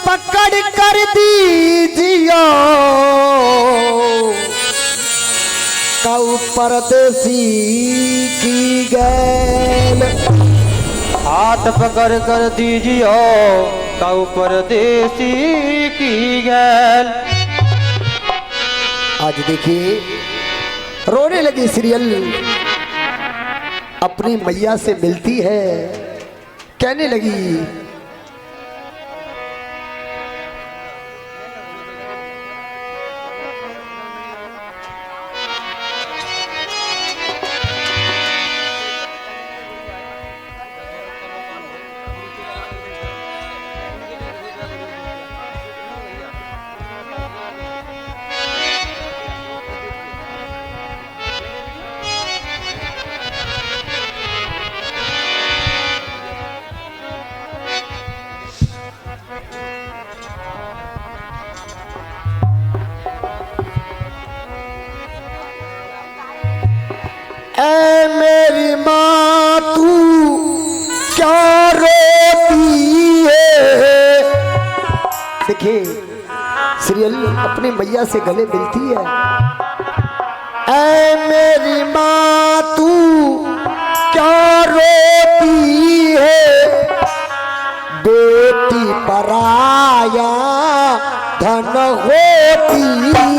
पकड़ कर दीजियो कऊ परदेसी की गैल। हाथ पकड़ कर दीजियो कऊ परदेसी की गैल। आज देखिए रोने लगी सीरियल अपनी मैया से मिलती है, कहने लगी ऐ मेरी माँ तू क्या रोती है। देखिए सीरियल अपनी मैया से गले मिलती है। ऐ मेरी माँ तू क्या रोती है, बेटी पराया धन होती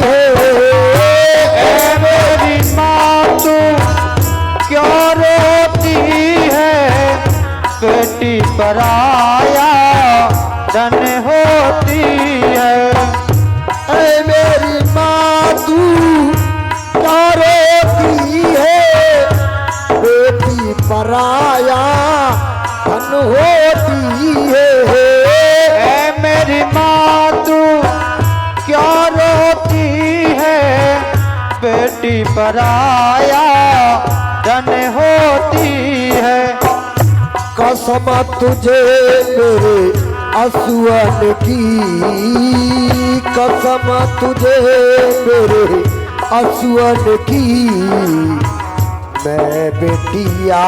है। ऐ मेरी माँ तू क्यों रोती है, बेटी पराया धन होती है। ऐ मेरी माँ तू क्या रोती है, बेटी पराया धन होती है। ऐ मेरी माँ तू क्यों रोती है, बेटी पराया धन होती है। कसम तुझे मेरे असुअन की, कसम तुझे मेरे असुअन की, मैं बेटिया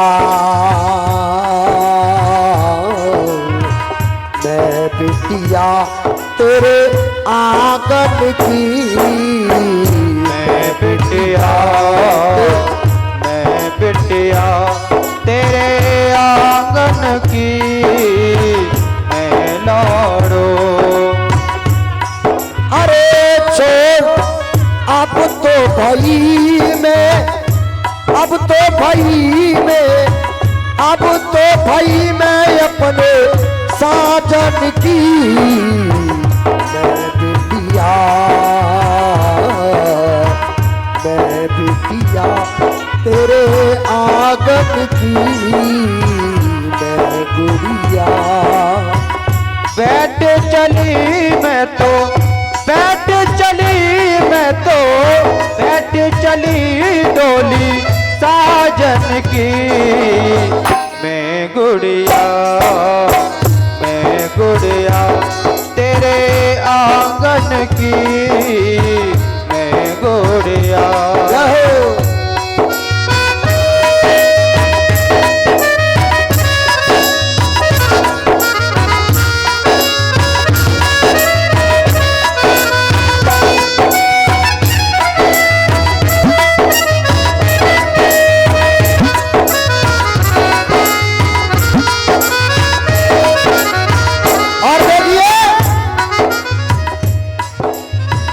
मैं बेटिया तेरे आंगन की। मैं बिटिया तेरे आंगन की, मैं लाड़ो। अरे छोड़ अब तो भाई में, अब तो भाई में, अब तो भाई में अपने साजन की। मैं बिटिया तेरे आंगन की, मैं गुड़िया। बैठ चली मैं तो, बैठ चली मैं तो, बैठ चली डोली साजन की। मैं गुड़िया तेरे आंगन की, मैं गुड़िया।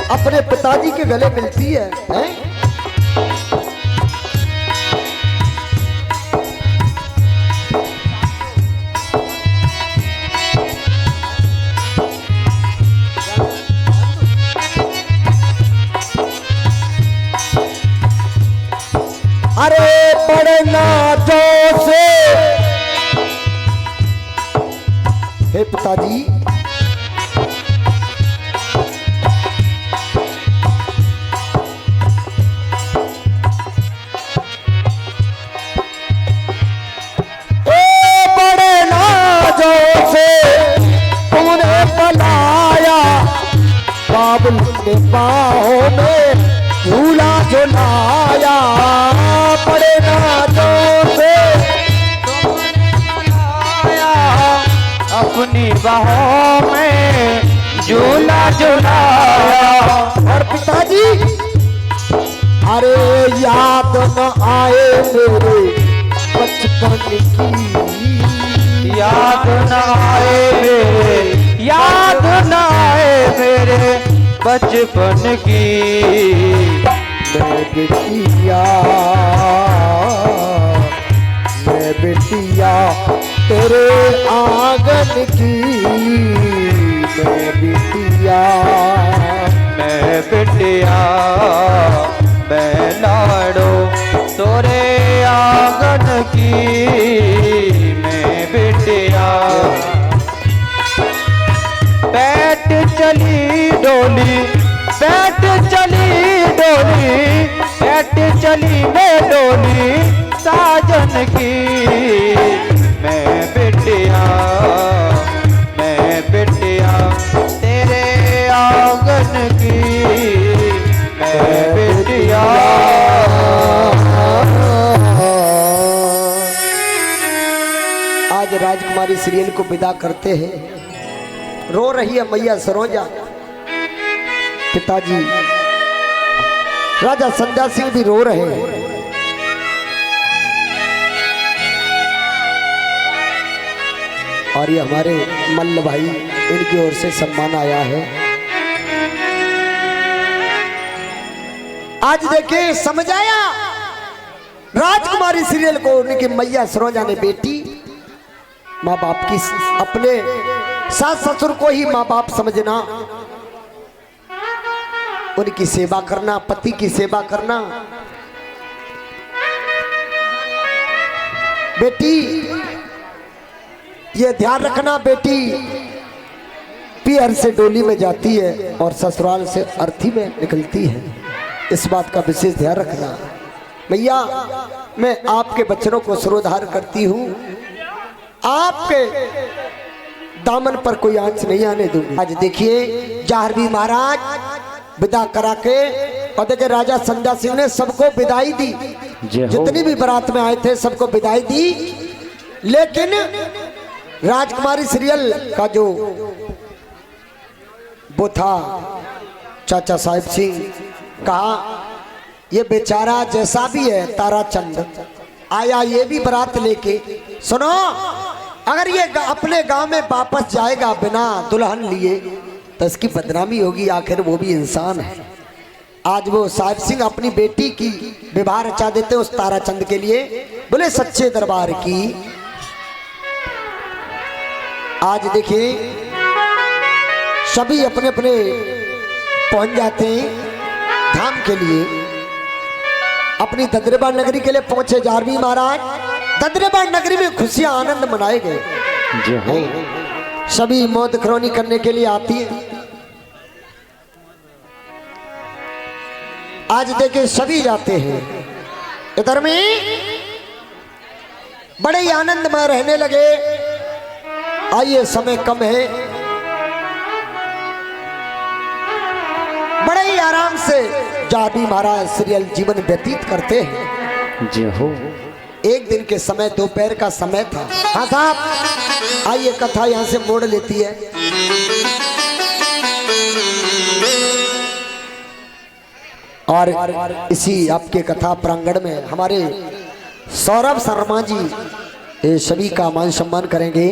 अपने पिताजी के गले मिलती है, हैं? अरे बड़े नाजों से हे पिताजी, बाबुल के बाहों में झूला झुलाया, बड़े नाजों से अपनी बाहों में झूला झुलाया। और पिताजी अरे याद न आए मेरे बचपन की, याद न आए मेरे, याद न आए मेरे बचपन की। मैं बेटिया, मैं बेटिया तेरे आंगन की, मैं बेटिया, मैं बिटिया मैं लाड़ो तोरे आंगन की, मैं बिटिया। बैठ चली डोली, बैठ चली डोली, बैठ चली मैं डोली साजन की, मैं बिटिया, मैं बिटिया तेरे आंगन की, मैं बिटिया। आज राजकुमारी सीरियल को विदा करते हैं। रो रही है मैया सरोजा, पिताजी राजा संध्या सिंह भी रो रहे हैं। और ये हमारे मल्ल भाई, इनकी ओर से सम्मान आया है। आज देखिए समझ आया राजकुमारी सीरियल को, उनकी मैया सरोजा ने बेटी माँ बाप की, अपने सास ससुर को ही माँ बाप समझना, उनकी सेवा करना, पति की सेवा करना। बेटी ये ध्यान रखना, बेटी पीहर से डोली में जाती है और ससुराल से अर्थी में निकलती है, इस बात का विशेष ध्यान रखना। भैया मैं आपके बच्चों को सिरोधार करती हूँ, आपके दामन पर कोई आंच नहीं आने दूंगी। आज देखिए जाहरवी महाराज विदा करा के, और देखिए राजा संध्या सिंह ने सबको विदाई दी, जितनी भी बारात में आए थे सबको विदाई दी। लेकिन राजकुमारी सीरियल का जो वो था चाचा साहिब सिंह, कहा ये बेचारा जैसा भी है ताराचंद आया, ये भी बारात लेके, सुनो अगर ये अपने गांव में वापस जाएगा बिना दुल्हन लिए तो इसकी बदनामी होगी, आखिर वो भी इंसान है। आज वो साहिब सिंह अपनी बेटी की विवाह रचा देते उस ताराचंद के लिए, बोले सच्चे दरबार की। आज देखिए सभी अपने अपने पहुंच जाते हैं धाम के लिए, अपनी ददरेबाड़ नगरी के लिए पहुंचे जाहरवी महाराज। ददरेबाड़ नगरी में खुशियां आनंद मनाए गए, सभी मौत खरौनी करने के लिए आती है। आज देखे सभी जाते हैं, इधर में बड़े ही आनंद में रहने लगे। आइए समय कम है, बड़े ही आराम से जाहरवी महाराज सीरियल जीवन व्यतीत करते हैं। जय हो। एक दिन के समय दोपहर का समय था। हाँ साहब आइए, कथा यहाँ से मोड़ लेती है। और इसी आपके कथा प्रांगण में हमारे सौरभ शर्मा जी ये सभी का मान सम्मान करेंगे।